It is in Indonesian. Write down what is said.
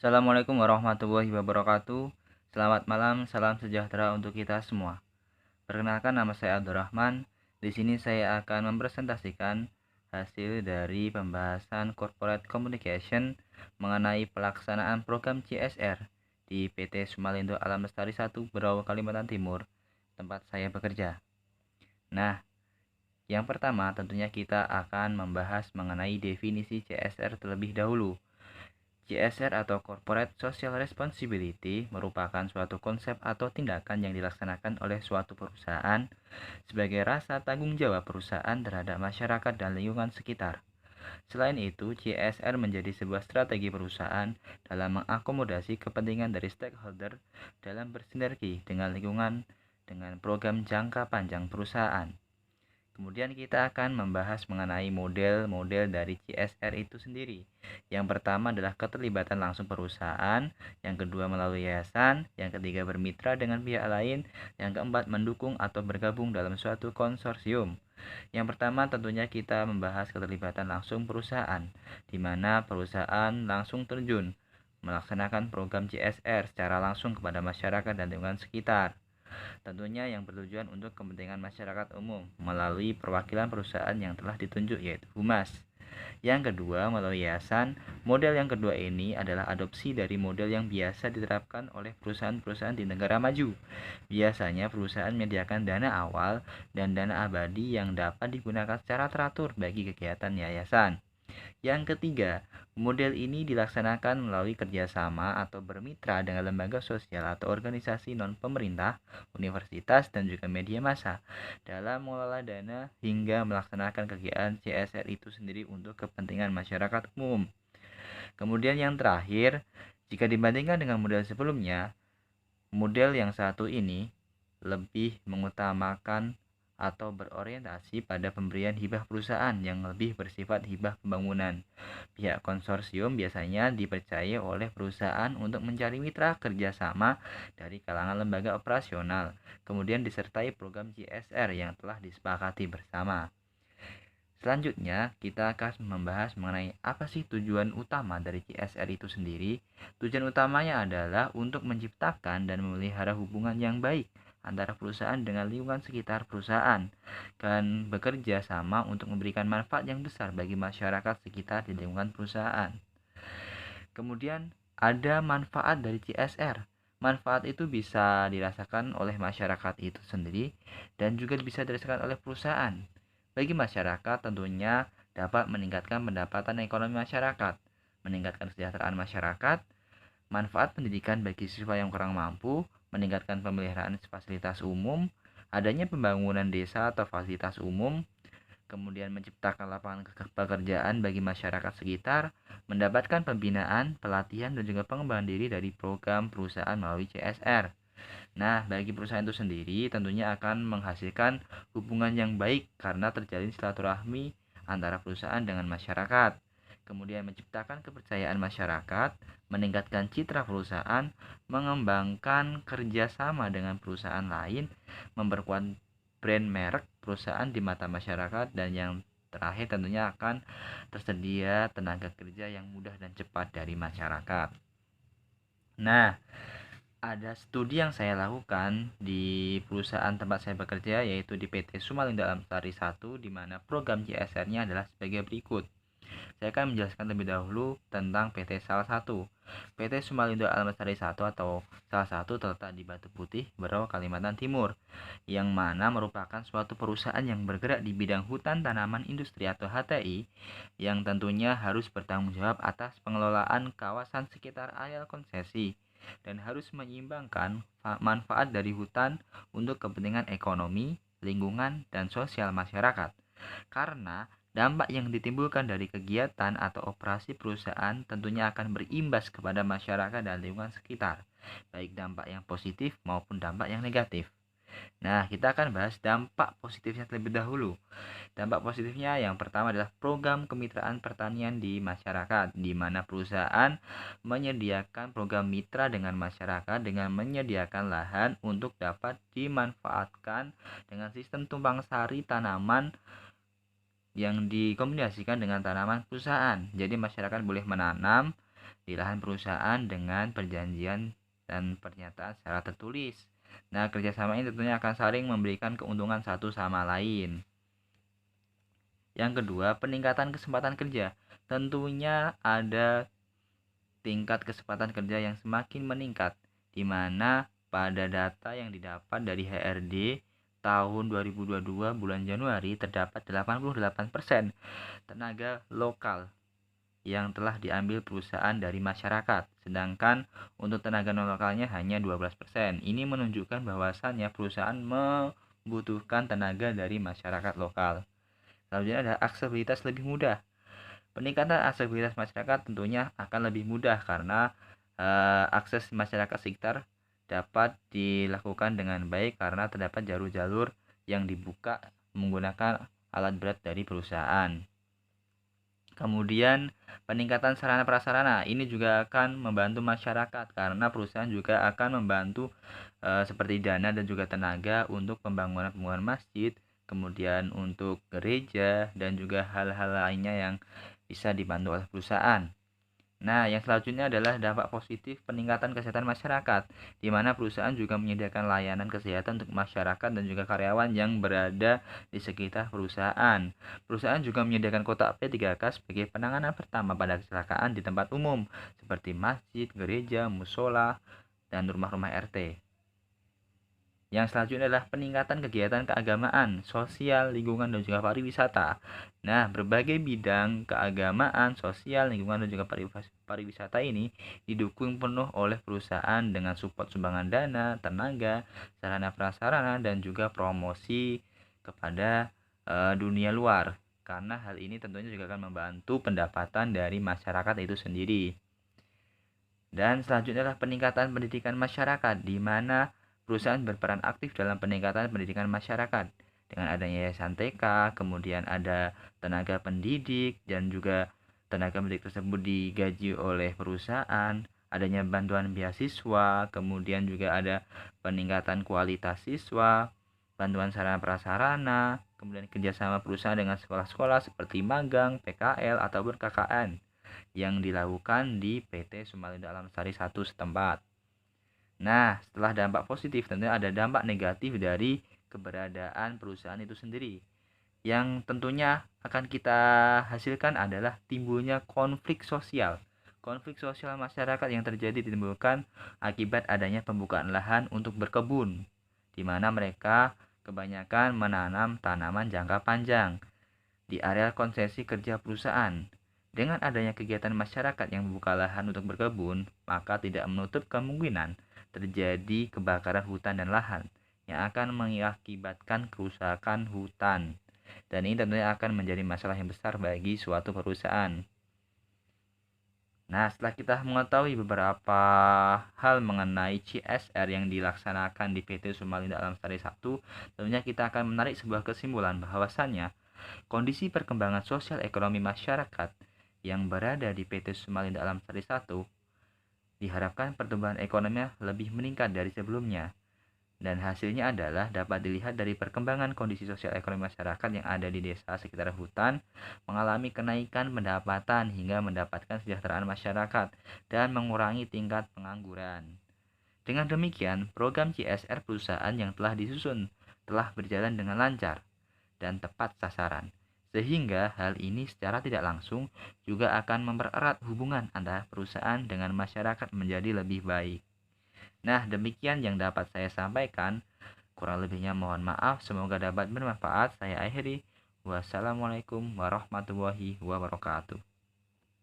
Assalamualaikum warahmatullahi wabarakatuh. Selamat malam, salam sejahtera untuk kita semua. Perkenalkan, nama saya Abdurrahman. Di sini saya akan mempresentasikan hasil dari pembahasan Corporate Communication mengenai pelaksanaan program CSR di PT Sumalindo Alam Lestari 1 Berau, Kalimantan Timur, tempat saya bekerja. Nah, yang pertama tentunya kita akan membahas mengenai definisi CSR terlebih dahulu. CSR atau Corporate Social Responsibility merupakan suatu konsep atau tindakan yang dilaksanakan oleh suatu perusahaan sebagai rasa tanggung jawab perusahaan terhadap masyarakat dan lingkungan sekitar. Selain itu, CSR menjadi sebuah strategi perusahaan dalam mengakomodasi kepentingan dari stakeholder dalam bersinergi dengan lingkungan dengan program jangka panjang perusahaan. Kemudian kita akan membahas mengenai model-model dari CSR itu sendiri. Yang pertama adalah keterlibatan langsung perusahaan, yang kedua melalui yayasan, yang ketiga bermitra dengan pihak lain, yang keempat mendukung atau bergabung dalam suatu konsorsium. Yang pertama tentunya kita membahas keterlibatan langsung perusahaan, di mana perusahaan langsung terjun melaksanakan program CSR secara langsung kepada masyarakat dan lingkungan sekitar. Tentunya yang bertujuan untuk kepentingan masyarakat umum melalui perwakilan perusahaan yang telah ditunjuk yaitu Humas. Yang kedua, melalui yayasan. Model yang kedua ini adalah adopsi dari model yang biasa diterapkan oleh perusahaan-perusahaan di negara maju. Biasanya perusahaan menyediakan dana awal dan dana abadi yang dapat digunakan secara teratur bagi kegiatan yayasan. Yang ketiga, model ini dilaksanakan melalui kerjasama atau bermitra dengan lembaga sosial atau organisasi non-pemerintah, universitas, dan juga media massa dalam mengelola dana hingga melaksanakan kegiatan CSR itu sendiri untuk kepentingan masyarakat umum. Kemudian yang terakhir, jika dibandingkan dengan model sebelumnya, model yang satu ini lebih mengutamakan atau berorientasi pada pemberian hibah perusahaan yang lebih bersifat hibah pembangunan. Pihak konsorsium biasanya dipercaya oleh perusahaan untuk mencari mitra kerjasama dari kalangan lembaga operasional, kemudian disertai program CSR yang telah disepakati bersama. Selanjutnya, kita akan membahas mengenai apa sih tujuan utama dari CSR itu sendiri. Tujuan utamanya adalah untuk menciptakan dan memelihara hubungan yang baik antara perusahaan dengan lingkungan sekitar perusahaan dan bekerja sama untuk memberikan manfaat yang besar bagi masyarakat sekitar di lingkungan perusahaan. Kemudian, ada manfaat dari CSR. Manfaat itu bisa dirasakan oleh masyarakat itu sendiri dan juga bisa dirasakan oleh perusahaan. Bagi masyarakat tentunya dapat meningkatkan pendapatan ekonomi masyarakat, meningkatkan kesejahteraan masyarakat, manfaat pendidikan bagi siswa yang kurang mampu, meningkatkan pemeliharaan fasilitas umum, adanya pembangunan desa atau fasilitas umum, kemudian menciptakan lapangan pekerjaan bagi masyarakat sekitar, mendapatkan pembinaan, pelatihan, dan juga pengembangan diri dari program perusahaan melalui CSR. Nah, bagi perusahaan itu sendiri tentunya akan menghasilkan hubungan yang baik karena terjalin silaturahmi antara perusahaan dengan masyarakat. Kemudian menciptakan kepercayaan masyarakat, meningkatkan citra perusahaan, mengembangkan kerjasama dengan perusahaan lain, memperkuat brand merek perusahaan di mata masyarakat, dan yang terakhir tentunya akan tersedia tenaga kerja yang mudah dan cepat dari masyarakat. Nah, ada studi yang saya lakukan di perusahaan tempat saya bekerja yaitu di PT Sumalindo Alam Lestari 1 di mana program CSR-nya adalah sebagai berikut. Saya akan menjelaskan lebih dahulu tentang PT Salah Satu. PT Sumalindo Alam Lestari 1 atau Salah Satu terletak di Batu Putih, Berau, Kalimantan Timur, yang mana merupakan suatu perusahaan yang bergerak di bidang hutan tanaman industri atau HTI, yang tentunya harus bertanggung jawab atas pengelolaan kawasan sekitar areal konsesi dan harus menyeimbangkan manfaat dari hutan untuk kepentingan ekonomi, lingkungan, dan sosial masyarakat. Karena dampak yang ditimbulkan dari kegiatan atau operasi perusahaan tentunya akan berimbas kepada masyarakat dan lingkungan sekitar, baik dampak yang positif maupun dampak yang negatif. Nah, kita akan bahas dampak positifnya terlebih dahulu. Dampak positifnya yang pertama adalah program kemitraan pertanian di masyarakat, di mana perusahaan menyediakan program mitra dengan masyarakat dengan menyediakan lahan untuk dapat dimanfaatkan dengan sistem tumpang sari tanaman yang dikombinasikan dengan tanaman perusahaan. Jadi masyarakat boleh menanam di lahan perusahaan dengan perjanjian dan pernyataan secara tertulis. Nah, kerjasama ini tentunya akan saling memberikan keuntungan satu sama lain. Yang kedua, peningkatan kesempatan kerja. Tentunya ada tingkat kesempatan kerja yang semakin meningkat, di mana pada data yang didapat dari HRD tahun 2022 bulan Januari terdapat 88% tenaga lokal yang telah diambil perusahaan dari masyarakat, sedangkan untuk tenaga non-lokalnya hanya 12%. Ini menunjukkan bahwasannya perusahaan membutuhkan tenaga dari masyarakat lokal. Selanjutnya ada aksesibilitas lebih mudah. Peningkatan aksesibilitas masyarakat tentunya akan lebih mudah karena akses masyarakat sekitar dapat dilakukan dengan baik karena terdapat jalur-jalur yang dibuka menggunakan alat berat dari perusahaan. Kemudian peningkatan sarana prasarana ini juga akan membantu masyarakat karena perusahaan juga akan membantu seperti dana dan juga tenaga untuk pembangunan masjid, kemudian untuk gereja dan juga hal-hal lainnya yang bisa dibantu oleh perusahaan. Nah, yang selanjutnya adalah dampak positif peningkatan kesehatan masyarakat, di mana perusahaan juga menyediakan layanan kesehatan untuk masyarakat dan juga karyawan yang berada di sekitar perusahaan. Perusahaan juga menyediakan kotak P3K sebagai penanganan pertama pada kecelakaan di tempat umum, seperti masjid, gereja, musola, dan rumah-rumah RT. Yang selanjutnya adalah peningkatan kegiatan keagamaan, sosial, lingkungan, dan juga pariwisata. Nah, berbagai bidang keagamaan, sosial, lingkungan, dan juga pariwisata ini didukung penuh oleh perusahaan dengan support sumbangan dana, tenaga, sarana prasarana, dan juga promosi kepada dunia luar. Karena hal ini tentunya juga akan membantu pendapatan dari masyarakat itu sendiri. Dan selanjutnya adalah peningkatan pendidikan masyarakat, di mana perusahaan berperan aktif dalam peningkatan pendidikan masyarakat dengan adanya yayasan TK, kemudian ada tenaga pendidik dan juga tenaga pendidik tersebut digaji oleh perusahaan, adanya bantuan beasiswa, kemudian juga ada peningkatan kualitas siswa, bantuan sarana prasarana, kemudian kerjasama perusahaan dengan sekolah-sekolah seperti magang, PKL, ataupun KKN yang dilakukan di PT Sumalindo Alam Lestari 1 setempat. Nah, setelah dampak positif, tentunya ada dampak negatif dari keberadaan perusahaan itu sendiri. Yang tentunya akan kita hasilkan adalah timbulnya konflik sosial. Konflik sosial masyarakat yang terjadi ditimbulkan akibat adanya pembukaan lahan untuk berkebun, di mana mereka kebanyakan menanam tanaman jangka panjang di area konsesi kerja perusahaan. Dengan adanya kegiatan masyarakat yang membuka lahan untuk berkebun, maka tidak menutup kemungkinan terjadi kebakaran hutan dan lahan yang akan mengakibatkan kerusakan hutan. Dan ini tentunya akan menjadi masalah yang besar bagi suatu perusahaan. Nah, setelah kita mengetahui beberapa hal mengenai CSR yang dilaksanakan di PT Sumalindo Alam Lestari 1, tentunya kita akan menarik sebuah kesimpulan bahwasannya kondisi perkembangan sosial ekonomi masyarakat yang berada di PT Sumalindo Alam Lestari 1 diharapkan pertumbuhan ekonominya lebih meningkat dari sebelumnya. Dan hasilnya adalah dapat dilihat dari perkembangan kondisi sosial ekonomi masyarakat yang ada di desa sekitar hutan mengalami kenaikan pendapatan hingga mendapatkan kesejahteraan masyarakat dan mengurangi tingkat pengangguran. Dengan demikian, program CSR perusahaan yang telah disusun telah berjalan dengan lancar dan tepat sasaran. Sehingga hal ini secara tidak langsung juga akan mempererat hubungan antara perusahaan dengan masyarakat menjadi lebih baik. Nah, demikian yang dapat saya sampaikan. Kurang lebihnya mohon maaf, semoga dapat bermanfaat. Saya akhiri. Wassalamualaikum warahmatullahi wabarakatuh.